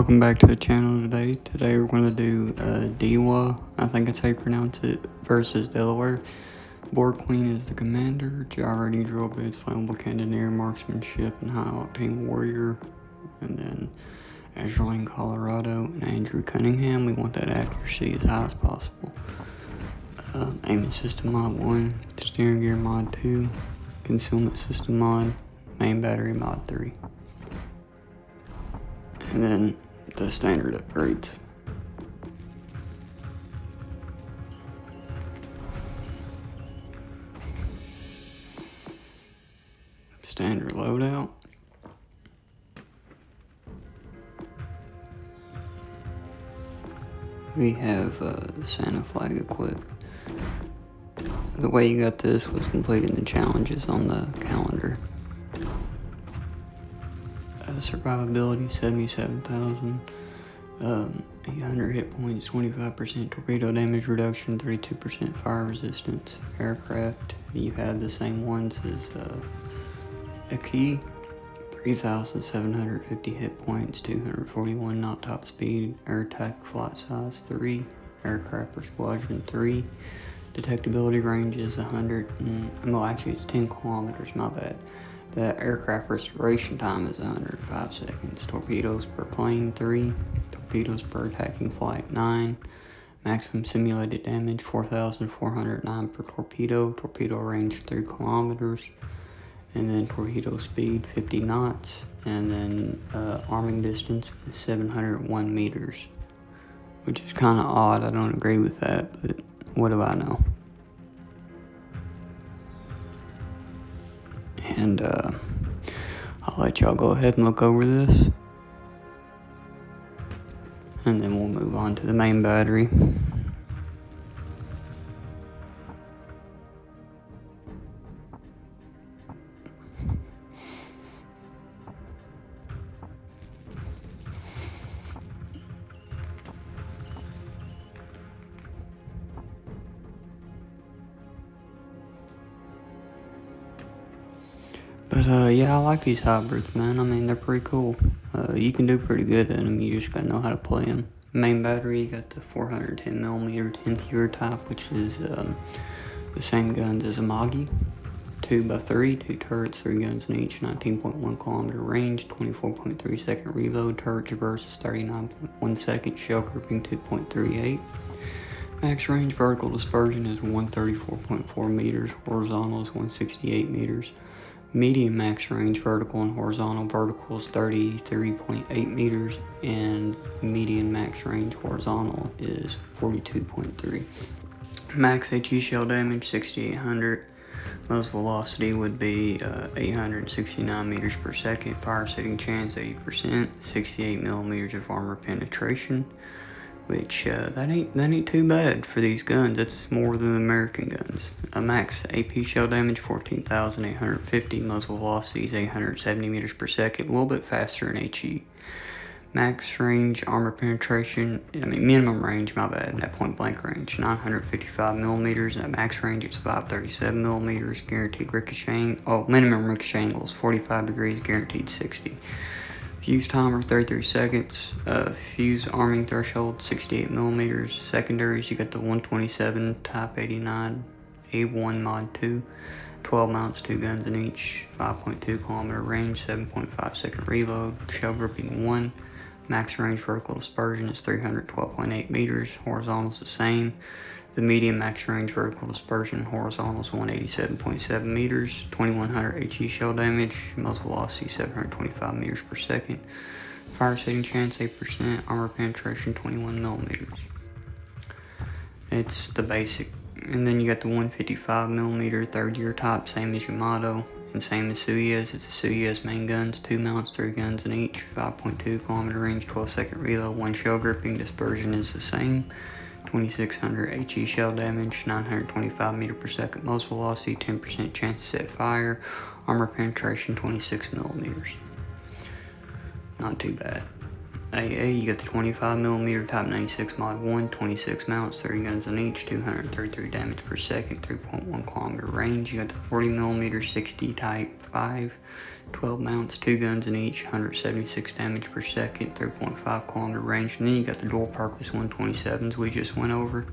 welcome back to the channel today. Today we're going to do DEWA, I think that's how you pronounce it, versus Delaware. Board Queen is the commander, Gyrating Drill Bits, Flammable Cannoneer, Marksmanship, and High Octane Warrior. And then Azrael Colorado and Andrew Cunningham. We want that accuracy as high as possible. Aiming System Mod 1, Steering Gear Mod 2, Concealment System Mod, Main Battery Mod 3. And then the standard upgrades. Standard loadout. We have the Santa flag equipped. The way you got this was completing the challenges on the calendar. Survivability 77,000, 800 hit points, 25% torpedo damage reduction, 32% fire resistance. Aircraft, you have the same ones as a key, 3,750 hit points, 241 knot top speed, air attack flight size 3, aircraft per squadron 3, detectability range is 100, well actually it's 10 kilometers, my bad. The aircraft restoration time is 105 seconds. Torpedoes per plane 3. Torpedoes per attacking flight 9. Maximum simulated damage 4,409 per torpedo. Torpedo range 3 kilometers. And then torpedo speed 50 knots. And then arming distance 701 meters. Which is kind of odd. I don't agree with that, but what do I know? And I'll let y'all go ahead and look over this. And then we'll move on to the main battery. But yeah, I like these hybrids, man. I mean, they're pretty cool. You can do pretty good in them. You just gotta know how to play them. Main battery, you got the 410mm 10 pure type, which is the same guns as a Magi. 2x3, 2 turrets, 3 guns in each, 19.1 kilometer range, 24.3 second reload. Turret traverse is 39.1 seconds, shell grouping 2.38. Max range vertical dispersion is 134.4 meters, horizontal is 168 meters. Medium max range vertical and horizontal. Vertical is 33.8 meters and median max range horizontal is 42.3. Max HE shell damage 6,800. Most velocity would be 869 meters per second. Fire setting chance 80%. 68 millimeters of armor penetration, which that ain't too bad for these guns. That's more than American guns. A max AP shell damage 14,850. Muzzle velocity is 870 meters per second, a little bit faster in HE. Max range armor penetration, minimum range, my bad, at point blank range, 955 millimeters. At max range, it's 537 millimeters. Guaranteed ricochet, minimum ricochet angle is 45 degrees, guaranteed 60. Fuse timer 33 seconds. Fuse arming threshold 68 millimeters. Secondaries, you got the 127 Type 89 A1 Mod 2. 12 mounts, 2 guns in each. 5.2 kilometer range, 7.5 second reload. Shell grouping 1. Max range vertical dispersion is 312.8 meters. Horizontal is the same. The medium max range vertical dispersion horizontal is 187.7 meters, 2100 HE shell damage, muzzle velocity 725 meters per second, fire setting chance 8%, armor penetration 21 millimeters. It's the basic. And then you got the 155 millimeter third year type, same as Yamato, and same as Suez. It's the Suez main guns, 2 mounts, 3 guns in each, 5.2 kilometer range, 12 second reload, 1 shell gripping. Dispersion is the same. 2,600 HE shell damage, 925 meter per second muzzle velocity, 10% chance to set fire, armor penetration 26 millimeters. Not too bad. AA, you got the 25mm Type 96 Mod 1, 26 mounts, 30 guns on each, 233 damage per second, 3.1 kilometer range. You got the 40mm 60 Type 5, 12 mounts, 2 guns in each, 176 damage per second, 3.5 kilometer range. And then you got the dual purpose 127s we just went over,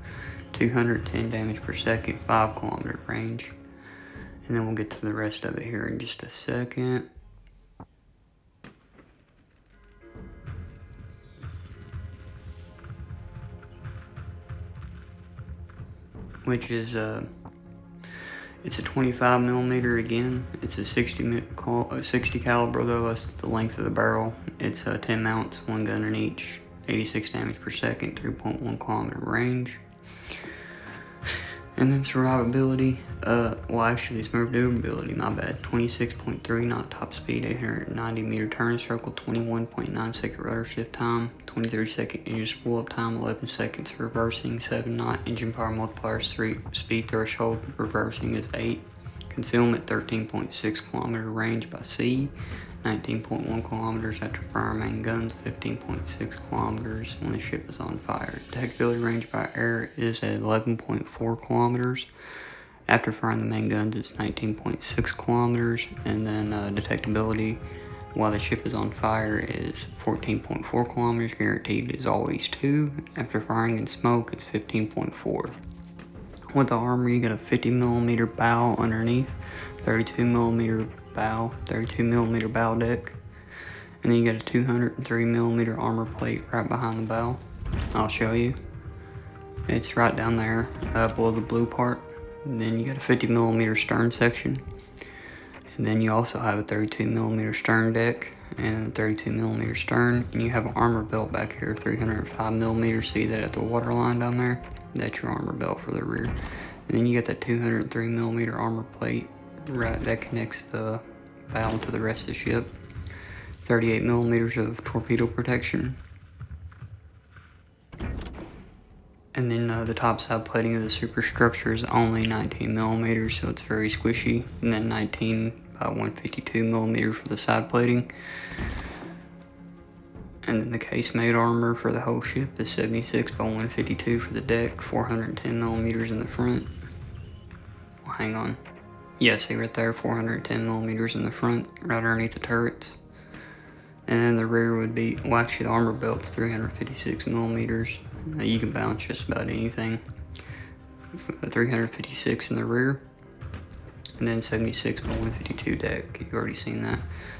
210 damage per second, 5 kilometer range. And then we'll get to the rest of it here in just a second. Which is it's a 25mm again. It's a 60 caliber though. That's the length of the barrel. It's 10 mounts, 1 gun in each, 86 damage per second, 3.1 kilometer range. And then survivability, well actually it's maneuverability, my bad. 26.3 knot top speed, 890 meter turn circle, 21.9 second rudder shift time, 23 second engine spool up time, 11 seconds reversing, 7 knot engine power multiplier, speed threshold reversing is 8. Concealment 13.6 kilometer range by sea, 19.1 kilometers after firing main guns, 15.6 kilometers when the ship is on fire. Detectability range by air is at 11.4 kilometers. After firing the main guns, it's 19.6 kilometers. And then detectability while the ship is on fire is 14.4 kilometers. Guaranteed is always 2. After firing in smoke, it's 15.4. With the armor, you got a 50mm bow underneath, 32mm bow, 32mm bow deck, and then you got a 203mm armor plate right behind the bow. I'll show you. It's right down there below the blue part. And then you got a 50mm stern section, and then you also have a 32mm stern deck and a 32mm stern, and you have an armor belt back here, 305mm. See that at the water line down there? That's your armor belt for the rear. And then you got that 203mm armor plate right that connects the bow to the rest of the ship. 38mm of torpedo protection. And then the top side plating of the superstructure is only 19mm, so it's very squishy. And then 19 by 152mm for the side plating. And then the casemate armor for the whole ship is 76 by 152 for the deck, 410mm in the front. Well, hang on. Yeah, see right there, 410mm in the front, right underneath the turrets. And then the rear would be, well actually the armor belt's 356mm. You can balance just about anything. 356 in the rear. And then 76 by 152 deck, you've already seen that.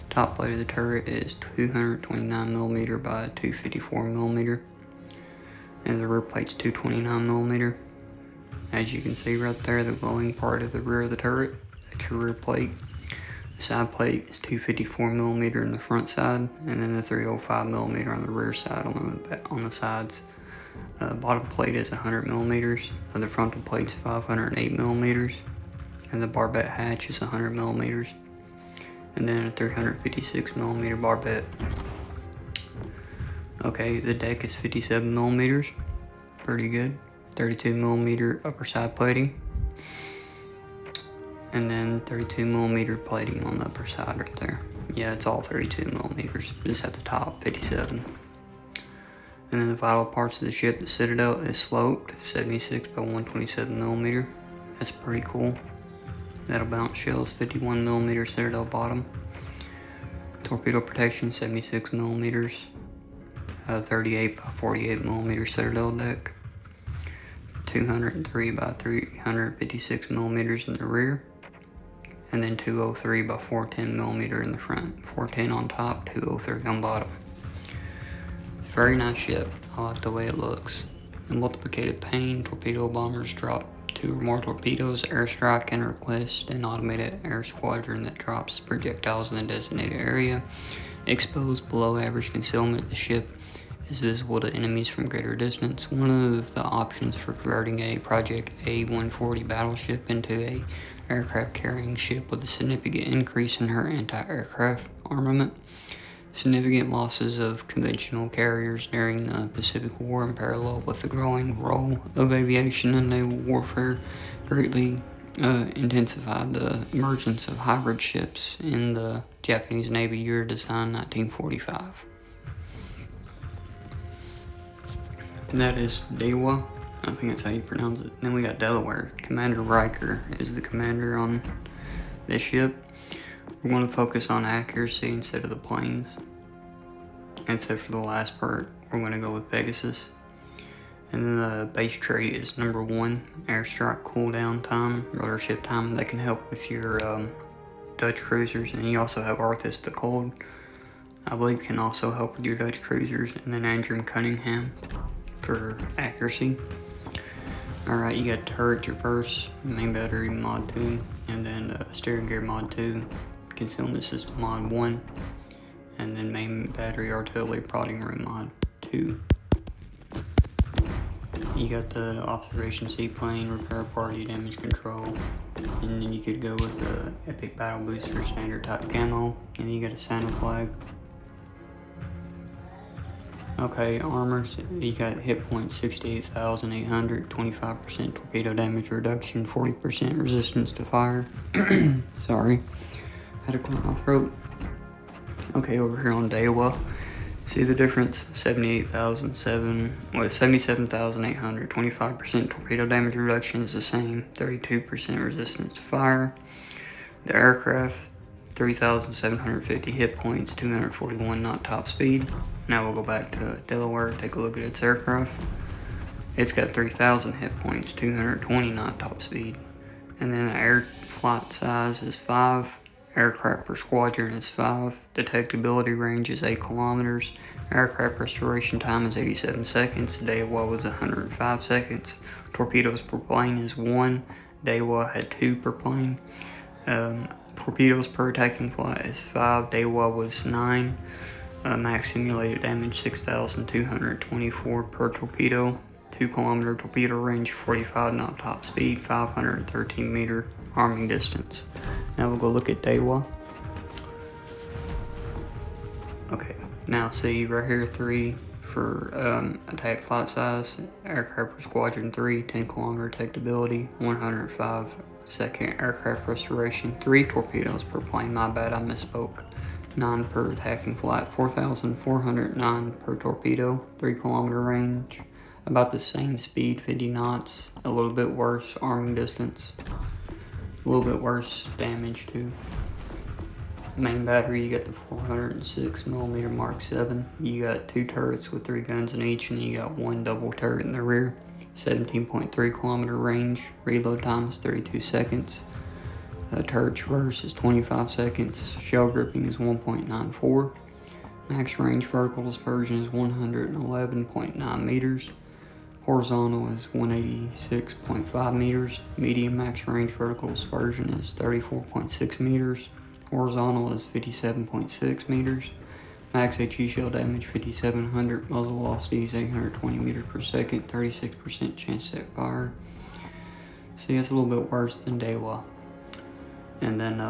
Top plate of the turret is 229mm by 254mm. And the rear plate's 229mm. As you can see right there, the glowing part of the rear of the turret, that's your rear plate. The side plate is 254mm in the front side, and then the 305mm on the rear side on the sides. Bottom plate is 100mm, the frontal plate's 508mm, and the barbette hatch is 100mm, and then a 356mm barbette. Okay, the deck is 57mm, pretty good. 32mm upper side plating, and then 32mm plating on the upper side right there. Yeah, it's all 32mm, just at the top, 57. And then the vital parts of the ship, the citadel is sloped, 76 by 127mm. That's pretty cool. Metal bounce shells, 51mm citadel bottom. Torpedo protection, 76mm. 38 by 48mm citadel deck. 203 by 356mm in the rear. And then 203 by 410mm in the front. 410 on top, 203 on bottom. Very nice ship. I like the way it looks. The multiplicated pane, torpedo bombers drop 2 or more torpedoes, airstrike and request an automated air squadron that drops projectiles in the designated area. Exposed below average concealment, the ship is visible to enemies from greater distance. One of the options for converting a Project A-140 battleship into a aircraft carrying ship with a significant increase in her anti-aircraft armament. Significant losses of conventional carriers during the Pacific War in parallel with the growing role of aviation in naval warfare greatly intensified the emergence of hybrid ships in the Japanese Navy year design 1945. And that is DEWA. I think that's how you pronounce it. Then we got Delaware. Commander Riker is the commander on this ship. We're going to focus on accuracy instead of the planes. And so for the last part, we're going to go with Pegasus. And then the base trait is number 1, airstrike cooldown time, rudder shift time. That can help with your Dutch cruisers. And you also have Arthas the Cold, I believe, can also help with your Dutch cruisers. And then Andrew Cunningham for accuracy. Alright, you got turret traverse, main battery mod 2, and then steering gear mod 2, concealment system mod 1, and then main battery artillery prodding room mod 2. You got the observation seaplane, repair party, damage control, and then you could go with the epic battle booster standard type camo, and you got a Santa flag. Okay, armor, you got hit points 68,800, 25% torpedo damage reduction, 40% resistance to fire. Sorry, had to clear my throat. Okay, over here on DEWA, see the difference? 77,800, 25% torpedo damage reduction is the same, 32% resistance to fire. The aircraft, 3,750 hit points, 241 knot top speed. Now we'll go back to Delaware, take a look at its aircraft. It's got 3,000 hit points, 220 knot top speed. And then the air flight size is 5. Aircraft per squadron is 5. Detectability range is 8 kilometers. Aircraft restoration time is 87 seconds. DEWA was 105 seconds. Torpedoes per plane is 1. DEWA had 2 per plane. Torpedoes per attacking flight is 5. DEWA was 9. Max simulated damage 6,224 per torpedo. 2 kilometer torpedo range, 45 knot top speed, 513 meter arming distance. Now we'll go look at DEWA. Okay, now see right here 3 for attack flight size, aircraft per squadron 3, 10 kilometer detectability, 105 second aircraft restoration, 3 torpedoes per plane, my bad, I misspoke. 9 per attacking flight, 4,409 per torpedo, 3 kilometer range, about the same speed, 50 knots, a little bit worse arming distance, a little bit worse damage too. Main battery, you got the 406mm Mark 7, you got 2 turrets with 3 guns in each, and you got 1 double turret in the rear, 17.3 kilometer range, reload time is 32 seconds. Turret traverse is 25 seconds, shell gripping is 1.94, max range vertical dispersion is 111.9 meters, horizontal is 186.5 meters, medium max range vertical dispersion is 34.6 meters, horizontal is 57.6 meters, max HE shell damage 5,700, muzzle velocity is 820 meters per second, 36% chance to fire. See, that's a little bit worse than DEWA. And then,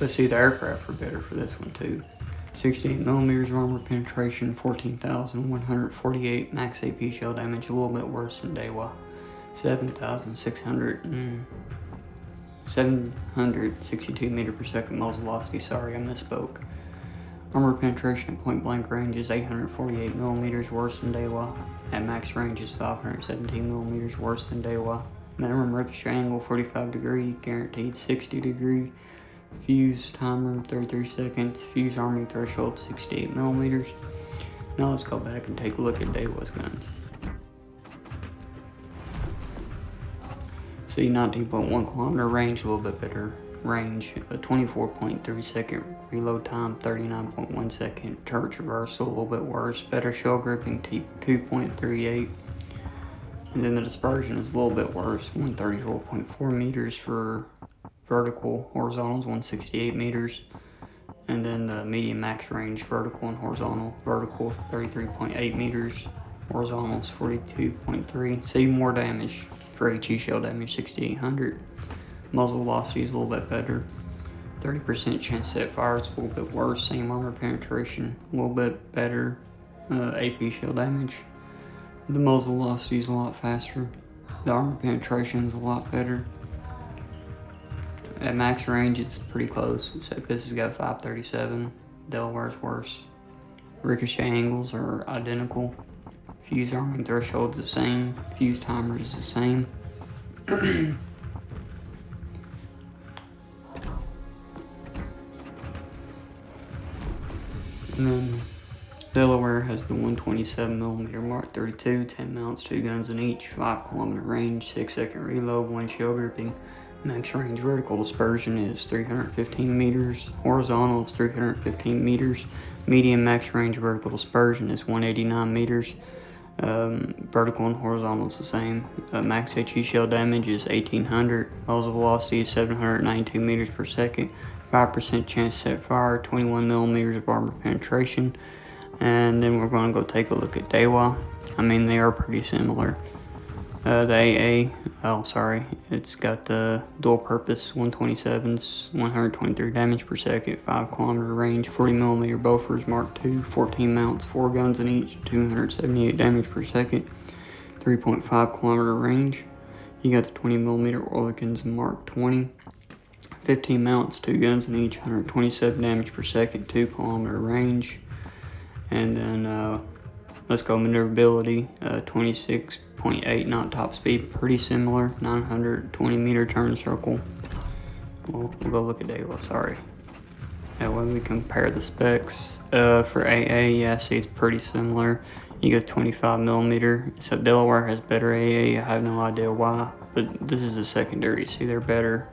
let's see, the aircraft were better for this one too. 68mm armor penetration, 14,148 max AP shell damage, a little bit worse than DEWA. 762 meter per second muzzle velocity, sorry, I misspoke. Armor penetration at point blank range is 848mm worse than DEWA. At max range is 517mm worse than DEWA. Minimum ricochet angle 45 degree, guaranteed 60 degree. Fuse timer 33 seconds, fuse arming threshold 68mm. Now let's go back and take a look at DEWA's guns. See, 19.1 kilometer range, a little bit better range, a 24.3 second reload time, 39.1 second turret traversal, a little bit worse, better shell gripping, 2.38. And then the dispersion is a little bit worse, 134.4 meters for vertical, horizontal is 168 meters. And then the medium max range, vertical and horizontal, vertical 33.8 meters, horizontal is 42.3. See, more damage for HE shell damage, 6,800. Muzzle velocity is a little bit better, 30% chance set fire is a little bit worse, same armor penetration, a little bit better AP shell damage. The muzzle velocity is a lot faster. The armor penetration is a lot better. At max range, it's pretty close, except this has got 537. Delaware's worse. Ricochet angles are identical. Fuse arming threshold's the same. Fuse timer is the same. And then Delaware has the 127mm Mark 32, 10 mounts, 2 guns in each, 5km range, 6-second reload, 1 shell gripping. Max range vertical dispersion is 315 meters, horizontal is 315 meters, medium max range vertical dispersion is 189 meters, vertical and horizontal is the same. Max HE shell damage is 1800, muzzle velocity is 792 meters per second, 5% chance to set fire, 21 millimeters of armor penetration. And then we're going to go take a look at DEWA. I mean, they are pretty similar. The AA, it's got the dual purpose 127s, 123 damage per second, 5km range, 40mm Bofors Mark II, 14 mounts, 4 guns in each, 278 damage per second, 3.5km range. You got the 20mm Oerlikons Mark 20, 15 mounts, 2 guns in each, 127 damage per second, 2km range. And then let's go maneuverability, 26.8 knot top speed, pretty similar, 920 meter turn circle. We'll go look at DEWA, sorry. That way we compare the specs. For AA, yeah, see it's pretty similar. You got 25mm, except Delaware has better AA, I have no idea why, but this is a secondary, see they're better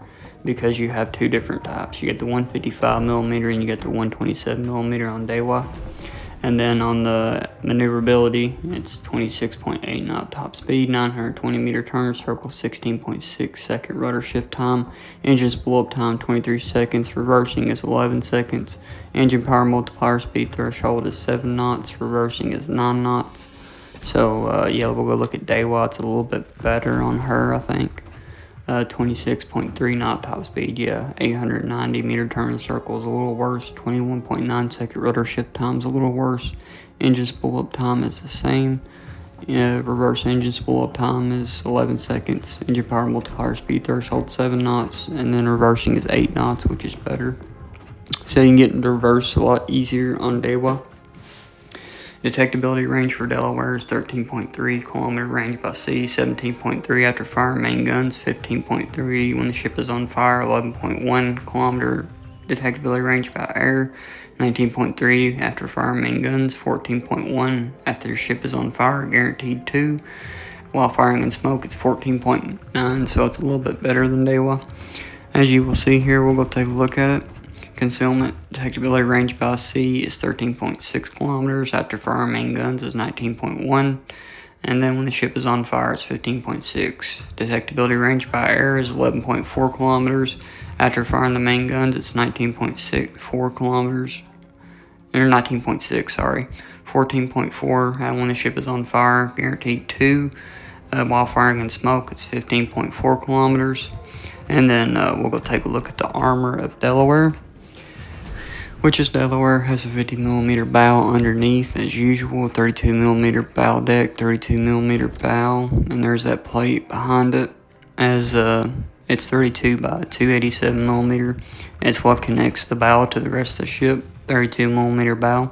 because you have 2 different types. You get the 155mm and you get the 127mm on DEWA. And then on the maneuverability, it's 26.8 knot top speed, 920 meter turn circle, 16.6 second rudder shift time, engine spool up time 23 seconds, reversing is 11 seconds, engine power multiplier speed threshold is 7 knots, reversing is 9 knots. So yeah, we'll go look at DEWA. It's a little bit better on her, I think. 26.3 knot top speed, yeah. 890 meter turn circle is a little worse. 21.9 second rudder shift time is a little worse. Engine spool up time is the same. Yeah, reverse engine spool up time is 11 seconds. Engine power multiplier speed threshold 7 knots, and then reversing is 8 knots, which is better. So you can get into reverse a lot easier on DEWA. Detectability range for Delaware is 13.3km range by sea, 17.3 after firing main guns, 15.3 when the ship is on fire, 11.1km detectability range by air, 19.3 after firing main guns, 14.1 after the ship is on fire, guaranteed 2. While firing in smoke, it's 14.9, so it's a little bit better than DEWA. As you will see here, we'll go take a look at it. Concealment detectability range by sea is 13.6 kilometers. After firing main guns is 19.1. And then when the ship is on fire, it's 15.6. Detectability range by air is 11.4 kilometers. After firing the main guns, it's 19.4 kilometers. Or 19.6, sorry. 14.4 when the ship is on fire, guaranteed 2. While firing in smoke, it's 15.4 kilometers. And then we'll go take a look at the armor of Delaware. Which is Delaware has a 50mm bow underneath as usual, 32mm bow deck, 32mm bow, and there's that plate behind it as it's 32 by 287mm. It's what connects the bow to the rest of the ship, 32mm bow.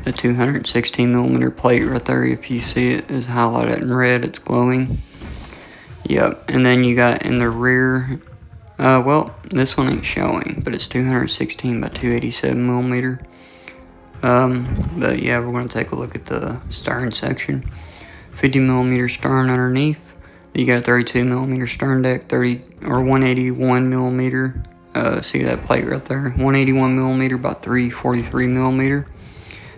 The 216mm plate right there, if you see it, is highlighted in red, it's glowing. Yep, and then you got in the rear, well, this one ain't showing, but it's 216 by 287mm. But yeah, we're going to take a look at the stern section. 50mm stern underneath. You got a 32mm stern deck, 181mm. See that plate right there? 181mm by 343mm.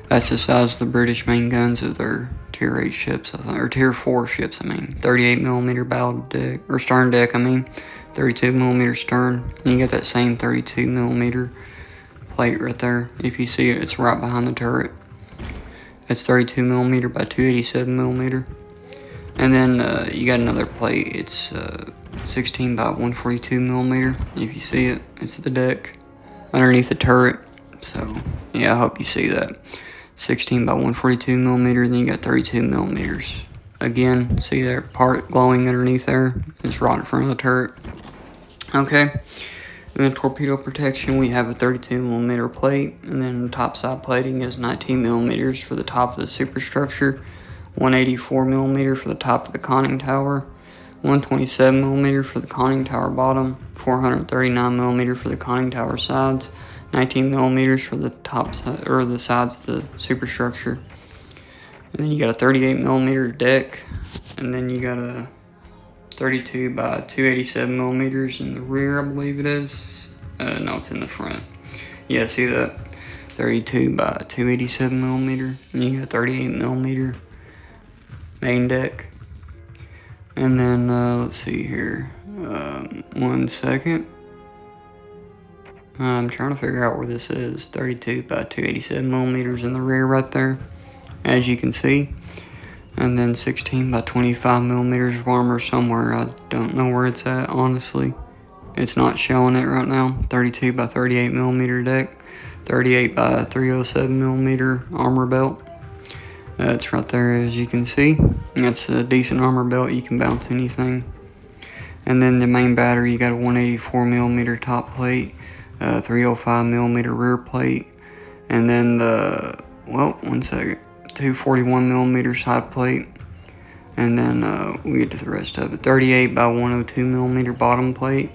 That's the size of the British main guns of their Tier 8 ships, or Tier 4 ships, 38mm bow deck, or stern deck, 32mm stern. And you got that same 32mm plate right there. If you see it, it's right behind the turret. That's 32mm by 287mm. And then you got another plate. It's 16 by 142mm. If you see it, it's the deck underneath the turret. So yeah, I hope you see that. 16 by 142mm. Then you got 32mm. Again, see that part glowing underneath there? It's right in front of the turret. Okay. And then torpedo protection, we have a 32mm plate, and then the top side plating is 19mm for the top of the superstructure. 184mm for the top of the conning tower, 127mm for the conning tower bottom, 439mm for the conning tower sides, 19mm for the top or the sides of the superstructure. And then you got a 38mm deck, and then you got a 32 by 287mm in the rear, I believe it is. No, it's in the front. Yeah, see that? 32 by 287mm, and you got a 38mm main deck. And then let's see here. 1 second. I'm trying to figure out where this is. 32 by 287mm in the rear right there, as you can see. And then 16 by 25mm of armor somewhere. I don't know where it's at, honestly. It's not showing it right now. 32 by 38mm deck. 38 by 307mm armor belt. It's right there, as you can see. That's a decent armor belt. You can bounce anything. And then the main battery, you got a 184mm top plate, 305mm rear plate, and then the, well, 1 second, 241mm side plate, and then we get to the rest of it. 38 by 102mm bottom plate,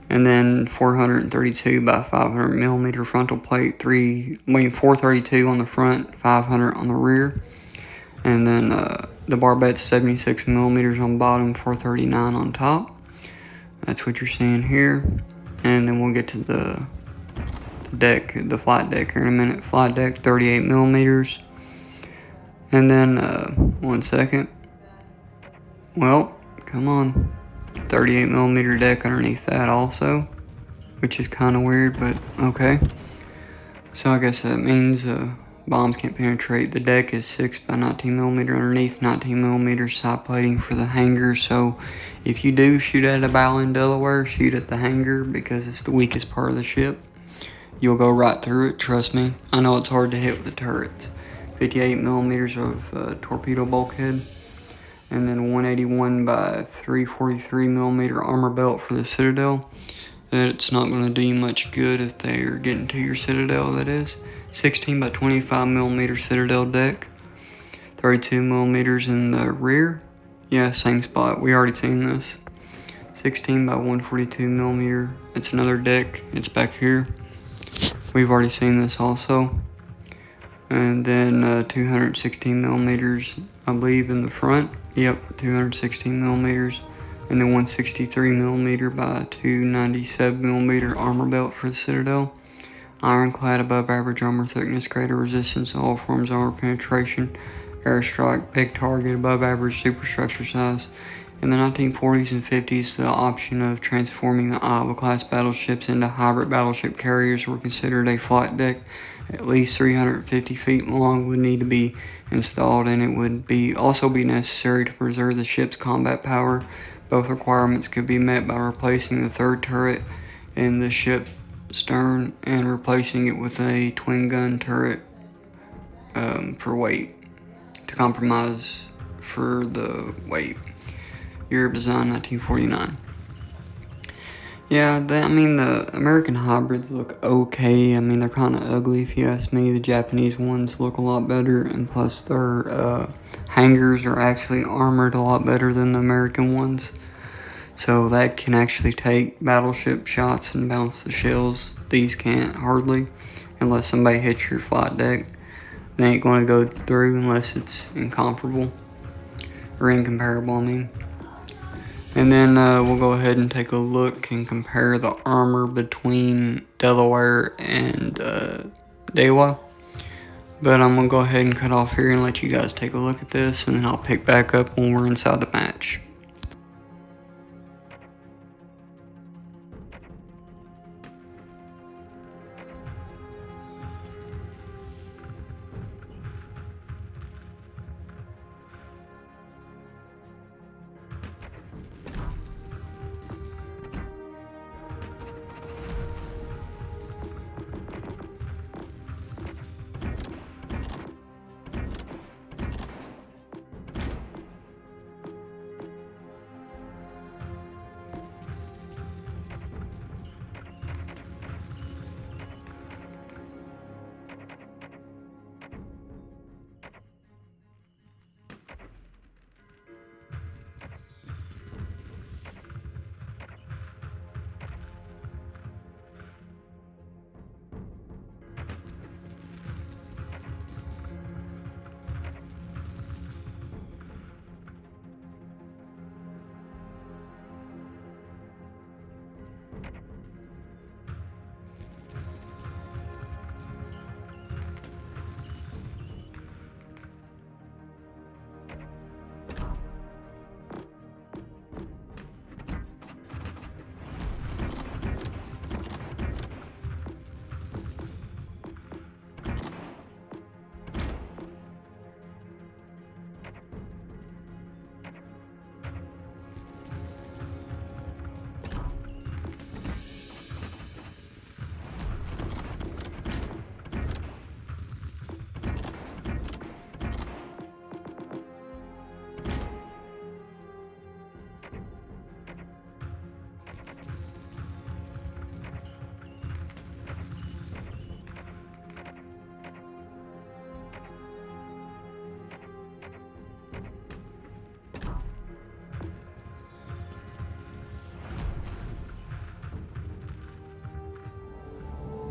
and then 432 by 500mm frontal plate, 432 on the front, 500 on the rear, and then the barbet's 76mm on bottom, 439 on top. That's what you're seeing here. And then we'll get to the deck, the flight deck here in a minute. Flight deck, 38mm. And then, 1 second. Well, come on. 38mm deck underneath that also, which is kind of weird, but okay. So I guess that means bombs can't penetrate. The deck is 6 by 19mm underneath, 19mm side plating for the hangar. So if you do shoot at a battle in Delaware, shoot at the hangar because it's the weakest part of the ship. You'll go right through it, trust me. I know it's hard to hit with the turrets. 58mm of torpedo bulkhead, and then 181 by 343mm armor belt for the Citadel. It's not going to do you much good if they're getting to your Citadel, that is. 16 by 25mm Citadel deck, 32mm in the rear. Yeah, same spot. We already seen this. 16 by 142mm. It's another deck. It's back here. We've already seen this also. And then 216mm, I believe, in the front. Yep, 216mm. And then 163mm by 297mm armor belt for the Citadel. Ironclad, above average armor thickness, greater resistance to all forms of armor penetration, airstrike, big target, above average superstructure size. In the 1940s and 50s, the option of transforming the Iowa class battleships into hybrid battleship carriers were considered. A flight deck at least 350 feet long would need to be installed, and it would also be necessary to preserve the ship's combat power. Both requirements could be met by replacing the third turret in the ship stern and replacing it with a twin gun turret for weight, to compromise for the weight. Year of design, 1949. Yeah, the American hybrids look okay. I mean, they're kind of ugly if you ask me. The Japanese ones look a lot better, and plus their hangars are actually armored a lot better than the American ones. So that can actually take battleship shots and bounce the shells. These can't, hardly, unless somebody hits your flight deck. They ain't going to go through unless it's incomparable, or incomparable, I mean. And then we'll go ahead and take a look and compare the armor between Delaware and DEWA. But I'm going to go ahead and cut off here and let you guys take a look at this, and then I'll pick back up when we're inside the match.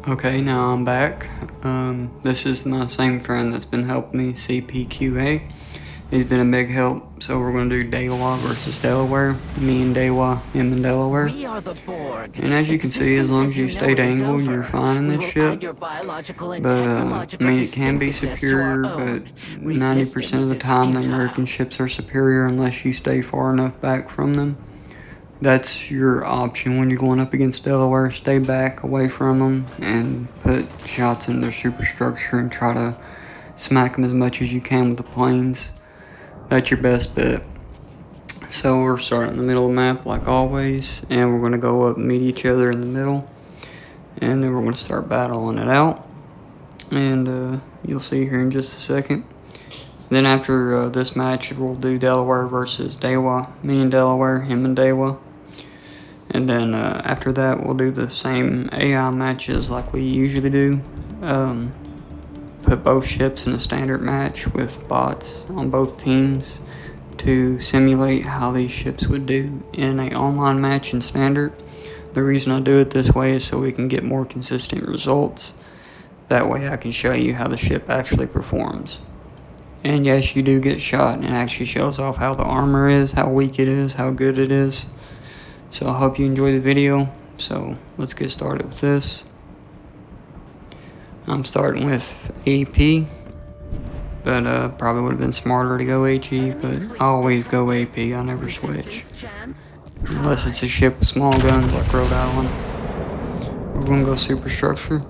Okay, now I'm back. This is my same friend that's been helping me, CPQA. He's been a big help. So we're going to do DEWA versus Delaware. Me and DEWA, him and Delaware. We are the Borg. And as you can see, as long as you stay angled, you're fine in this ship. But, I mean, it can be superior, but 90% of the time the American ships are superior unless you stay far enough back from them. That's your option when you're going up against Delaware. Stay back away from them and put shots in their superstructure and try to smack them as much as you can with the planes. That's your best bet. So we're starting in the middle of the map like always, and we're going to go up and meet each other in the middle, and then we're going to start battling it out, and you'll see here in just a second. Then after this match, we'll do Delaware versus DEWA. Me and Delaware, him and DEWA. And then after that, we'll do the same AI matches like we usually do. Put both ships in a standard match with bots on both teams to simulate how these ships would do in an online match in standard. The reason I do it this way is so we can get more consistent results. That way I can show you how the ship actually performs. And yes, you do get shot, and it actually shows off how the armor is, how weak it is, how good it is. So I hope you enjoy the video. So let's get started with this. I'm starting with AP, but probably would have been smarter to go HE, but I always go AP, I never switch. Unless it's a ship with small guns like Rhode Island. We're going to go superstructure,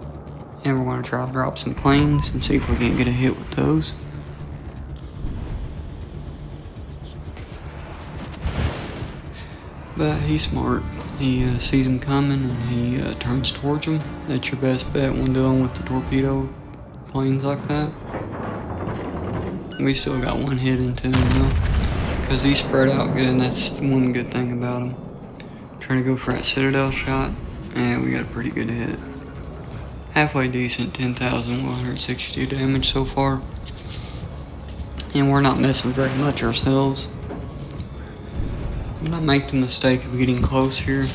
and we're going to try to drop some planes and see if we can get a hit with those. But he's smart. He sees them coming and he turns towards them. That's your best bet when dealing with the torpedo planes like that. We still got one hit into him though, because he spread out good, and that's one good thing about him. Trying to go for that Citadel shot, and we got a pretty good hit. Halfway decent, 10,162 damage so far. And we're not missing very much ourselves. I'm gonna make the mistake of getting close here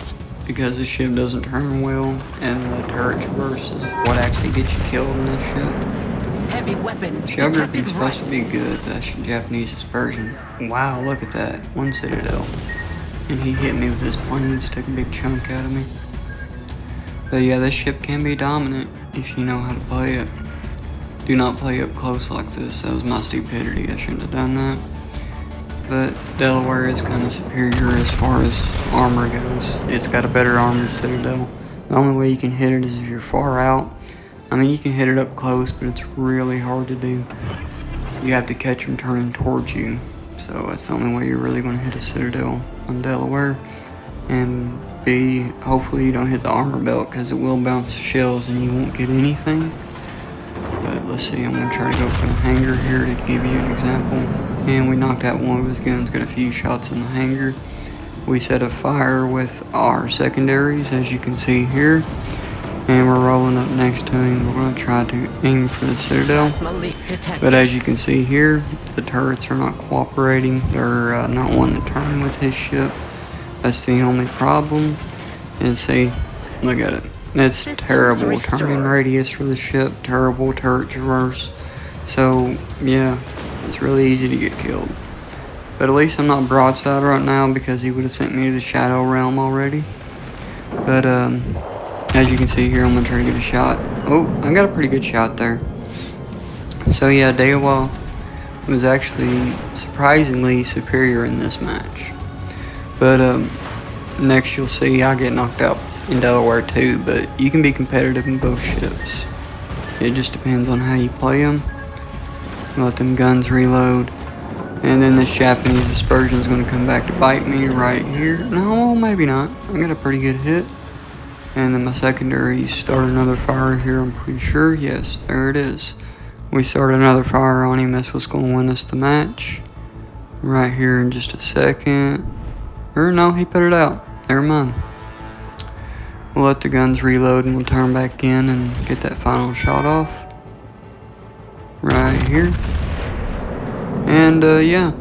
because the ship doesn't turn well, and the turret traverse is what actually gets you killed in this ship. Heavy weapons. Geography's supposed to be good. That's Japanese dispersion. Wow, look at that. One Citadel. And he hit me with his planes, took a big chunk out of me. But yeah, this ship can be dominant if you know how to play it. Do not play up close like this. That was my stupidity. I shouldn't have done that. But Delaware is kind of superior as far as armor goes. It's got a better armored Citadel. The only way you can hit it is if you're far out. I mean, you can hit it up close, but it's really hard to do. You have to catch them turning towards you. So that's the only way you're really going to hit a Citadel on Delaware. And B, hopefully you don't hit the armor belt, because it will bounce the shells and you won't get anything. But let's see, I'm going to try to go for the hangar here to give you an example. And we knocked out one of his guns, got a few shots in the hangar. We set a fire with our secondaries, as you can see here. And we're rolling up next to him. We're going to try to aim for the Citadel. But as you can see here, the turrets are not cooperating. They're not wanting to turn with his ship. That's the only problem. And see, look at it. It's terrible turning radius for the ship. Terrible turret traverse. So, yeah. It's really easy to get killed. But at least I'm not broadside right now, because he would have sent me to the Shadow Realm already. But as you can see here, I'm going to try to get a shot. Oh, I got a pretty good shot there. So yeah, DEWA was actually surprisingly superior in this match. But next you'll see I get knocked out in Delaware too. But you can be competitive in both ships. It just depends on how you play them. Let them guns reload, and then this Japanese dispersion is going to come back to bite me right here. No, maybe not. I got a pretty good hit. And then my secondaries start another fire here, I'm pretty sure. Yes, there it is. We started another fire on him. That's what's going to win us the match. Right here in just a second. Or no, he put it out. Never mind. We'll let the guns reload and we'll turn back in and get that final shot off. Right here. And yeah,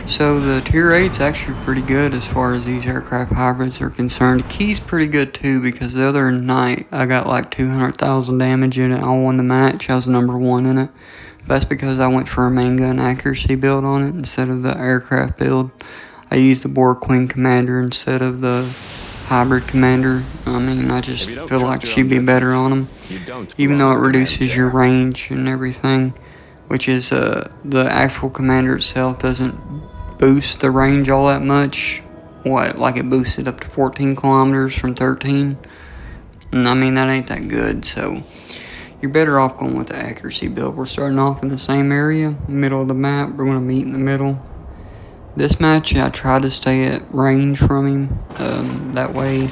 So the tier 8's actually pretty good as far as these aircraft hybrids are concerned. The key's pretty good too, because the other night I got like 200,000 damage in it. I won the match. I was number 1 in it. That's because I went for a main gun accuracy build on it instead of the aircraft build. I used the Borg Queen Commander instead of the hybrid commander. I mean, I just feel like she'd be better on them, even though it reduces your range and everything, which is the actual commander itself doesn't boost the range all that much. Like it boosted up to 14 kilometers from 13, and I mean that ain't that good. So you're better off going with the accuracy build. We're starting off in the same area, middle of the map. We're going to meet in the middle. This match, I tried to stay at range from him. That way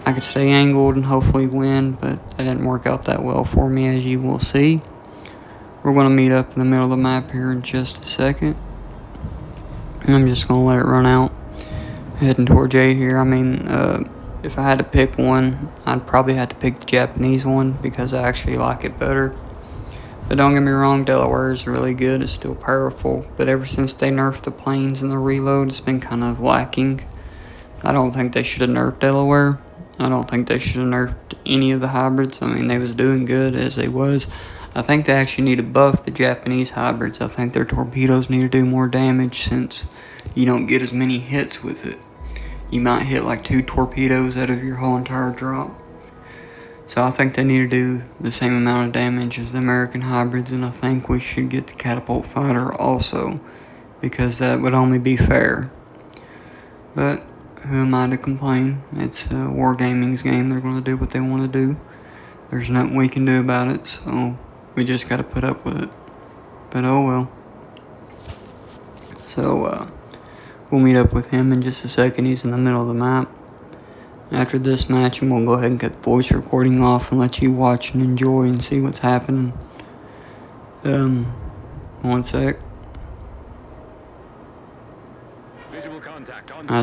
I could stay angled and hopefully win, but that didn't work out that well for me, as you will see. We're going to meet up in the middle of the map here in just a second. And I'm just going to let it run out. Heading toward J here. I mean, if I had to pick one, I'd probably have to pick the Japanese one because I actually like it better. But don't get me wrong, Delaware is really good. It's still powerful. But ever since they nerfed the planes and the reload, it's been kind of lacking. I don't think they should have nerfed Delaware. I don't think they should have nerfed any of the hybrids. I mean, they was doing good as they was. I think they actually need to buff the Japanese hybrids. I think their torpedoes need to do more damage since you don't get as many hits with it. You might hit like 2 torpedoes out of your whole entire drop. So I think they need to do the same amount of damage as the American hybrids, and I think we should get the catapult fighter also, because that would only be fair. But who am I to complain? It's Wargaming's game. They're going to do what they want to do. There's nothing we can do about it, so we just got to put up with it. But oh well. So we'll meet up with him in just a second. He's in the middle of the map. After this match, I'm going to go ahead and cut the voice recording off and let you watch and enjoy and see what's happening. One sec.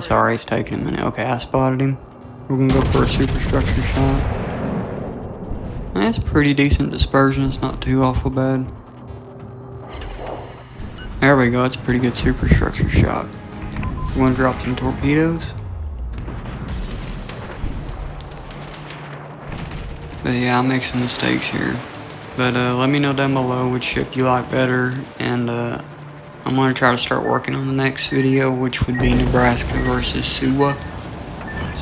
Sorry, it's taking a minute. Okay, I spotted him. We're going to go for a superstructure shot. That's pretty decent dispersion. It's not too awful bad. There we go. It's a pretty good superstructure shot. We're going to drop some torpedoes. But yeah, I make some mistakes here. But let me know down below which ship you like better, and I'm going to try to start working on the next video, which would be Nebraska versus DEWA.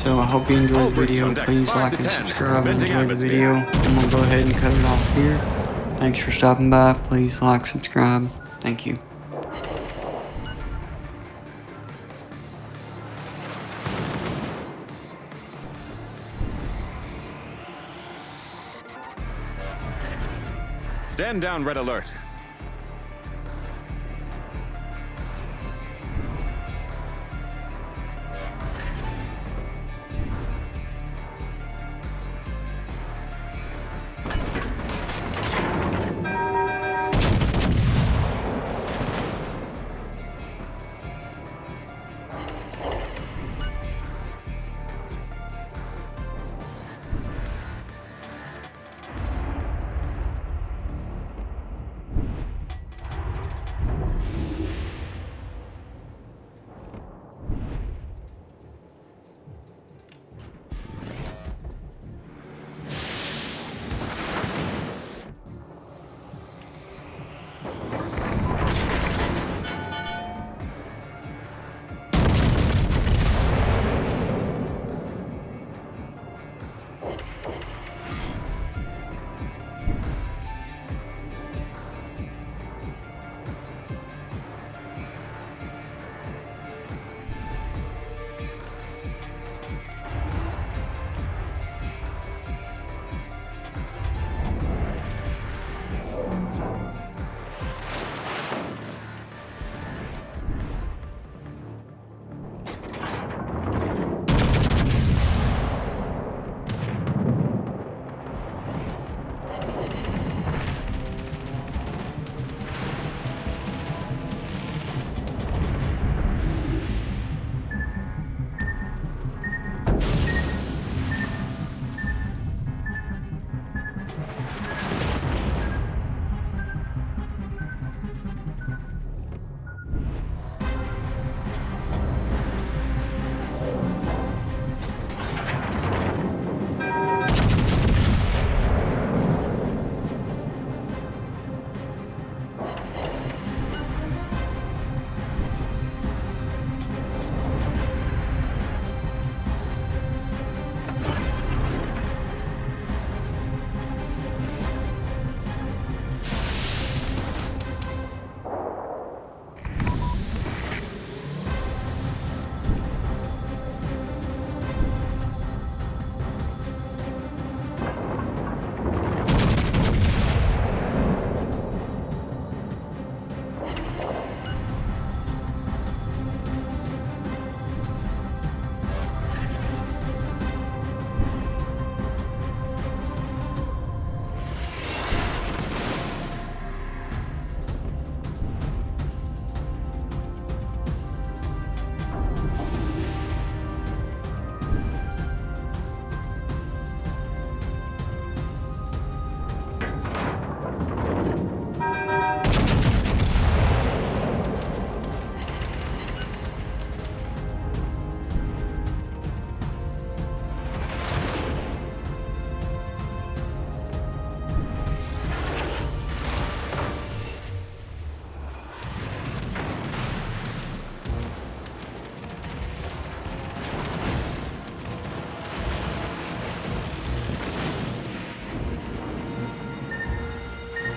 So I hope you enjoyed the video. Please like and subscribe and enjoy the video. I'm going to go ahead and cut it off here. Thanks for stopping by. Please like, subscribe. Thank you. Stand down, red alert.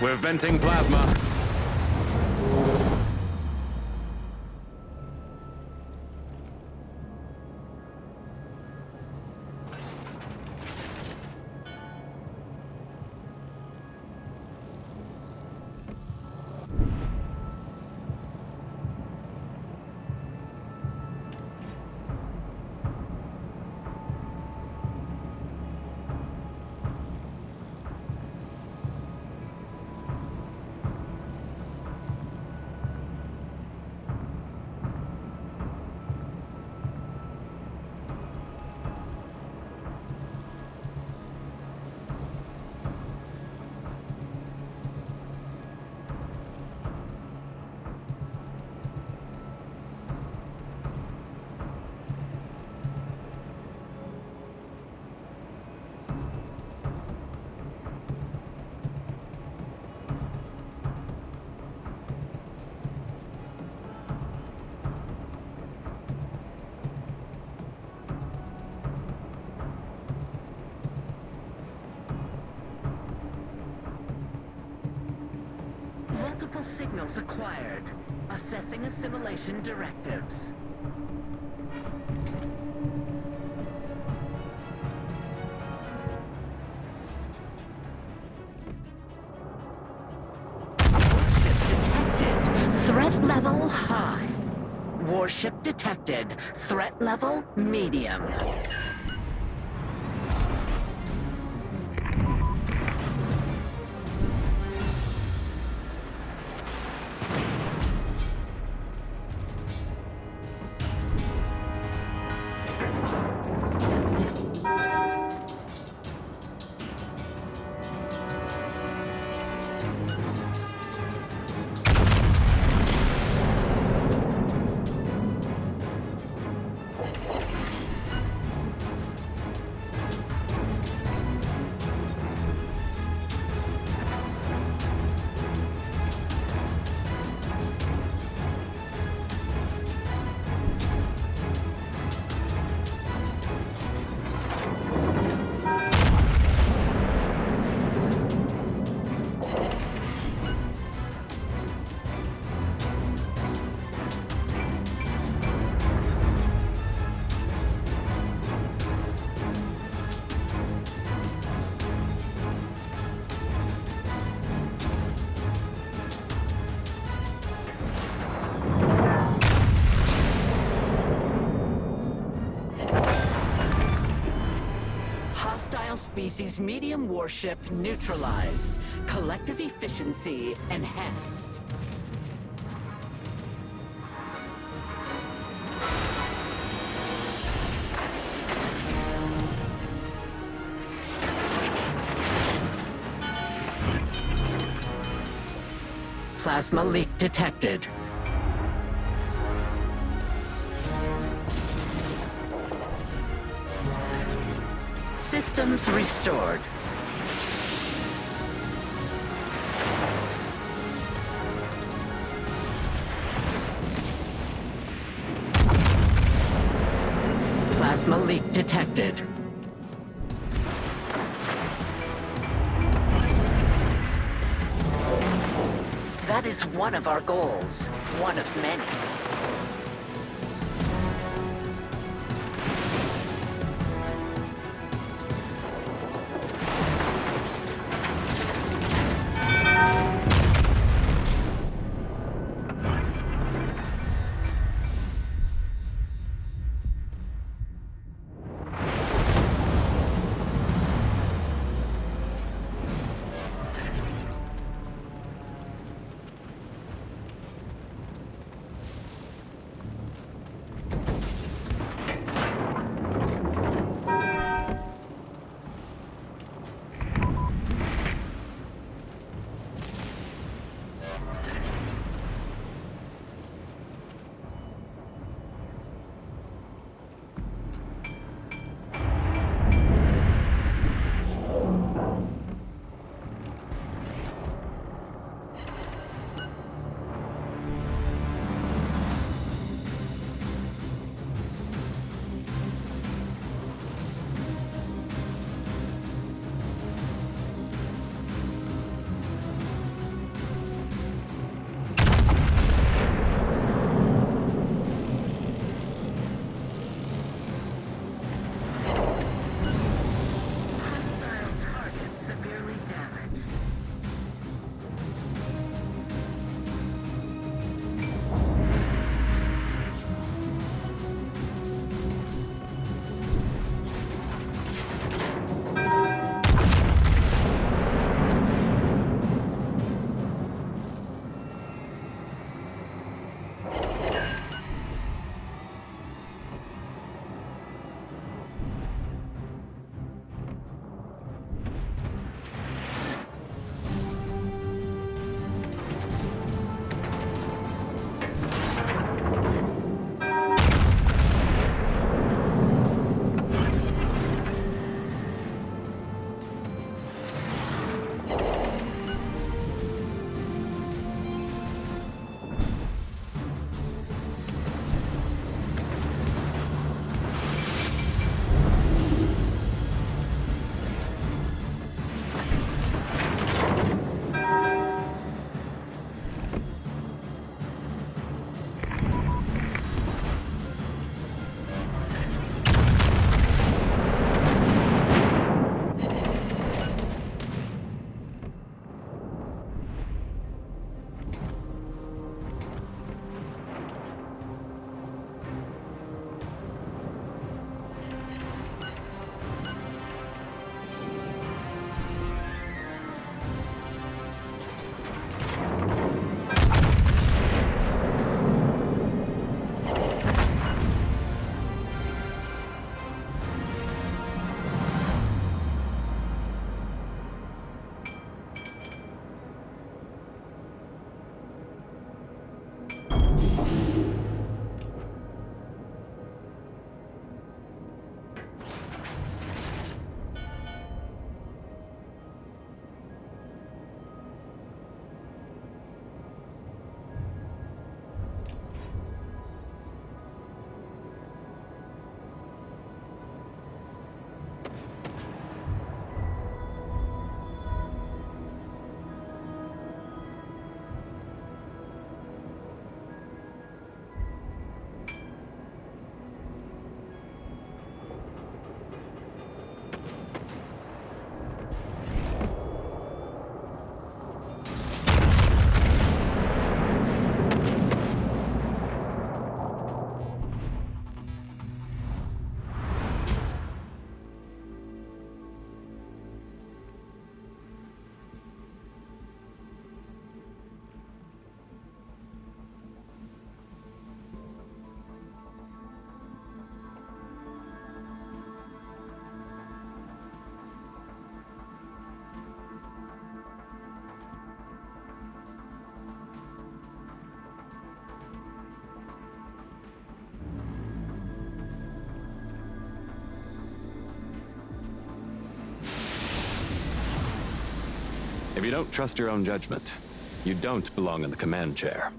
We're venting plasma. Multiple signals acquired. Assessing assimilation directives. Warship detected. Threat level high. Warship detected. Threat level medium. Species medium warship neutralized. Collective efficiency enhanced. Plasma leak detected. Systems restored. Plasma leak detected. That is one of our goals. One of many. If you don't trust your own judgment, you don't belong in the command chair.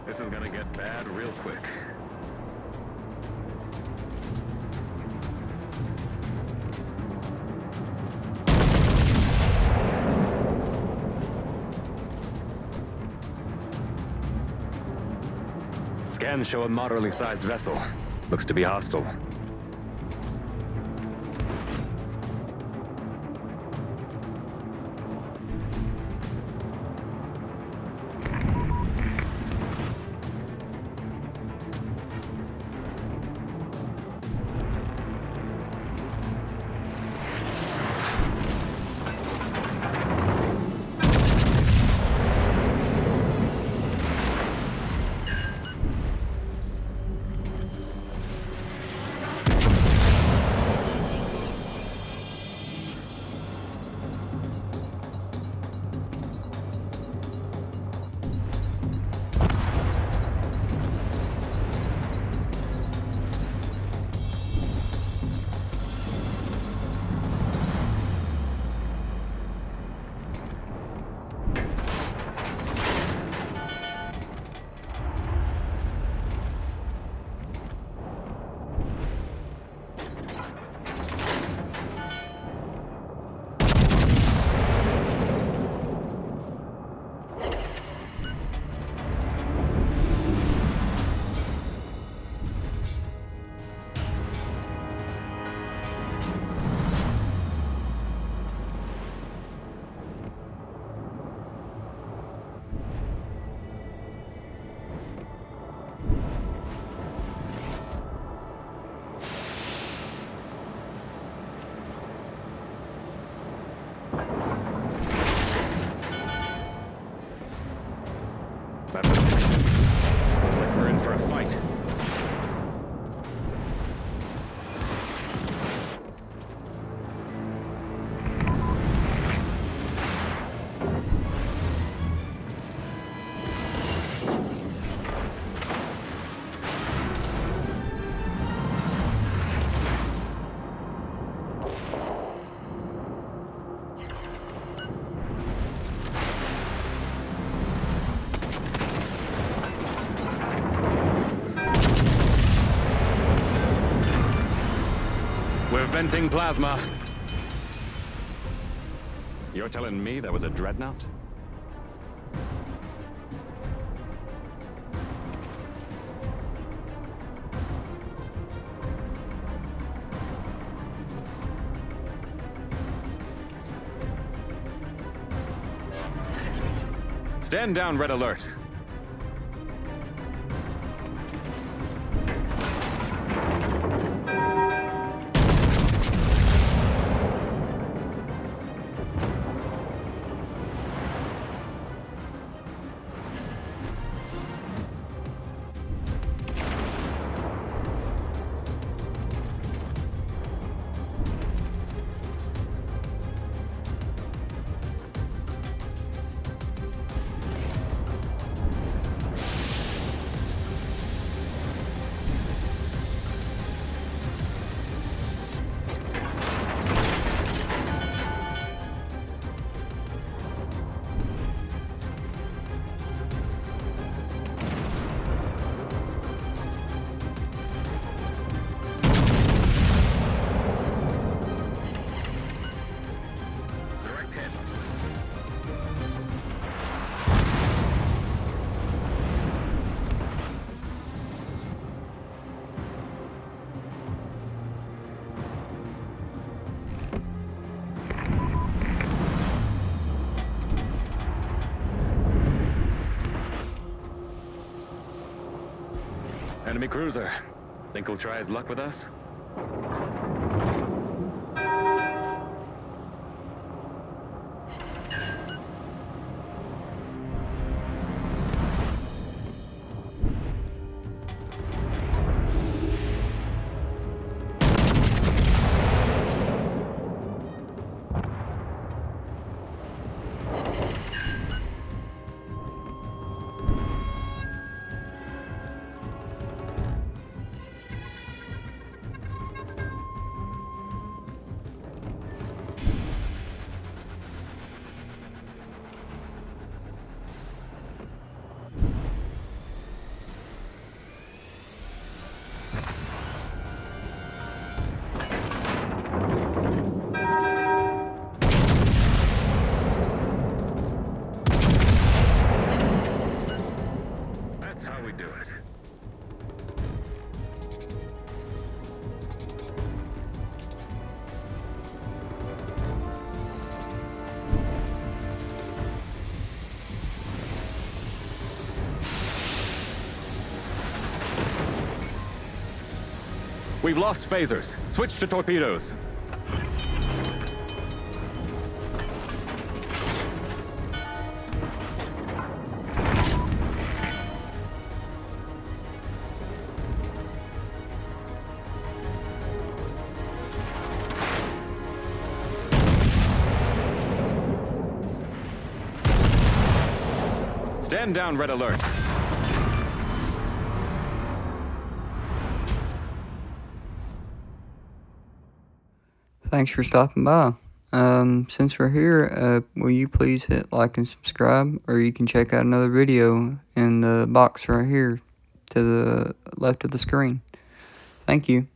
This is gonna get bad real quick. Scans show a moderately sized vessel. Looks to be hostile. Looks like we're in for a fight. We're venting plasma. You're telling me that was a dreadnought? Stand down, Red Alert. enemy cruiser. Think he'll try his luck with us? That's how we do it. We've lost phasers. Switch to torpedoes. Stand down, red alert. Thanks for stopping by. Since we're here, will you please hit like and subscribe, or you can check out another video in the box right here to the left of the screen. Thank you.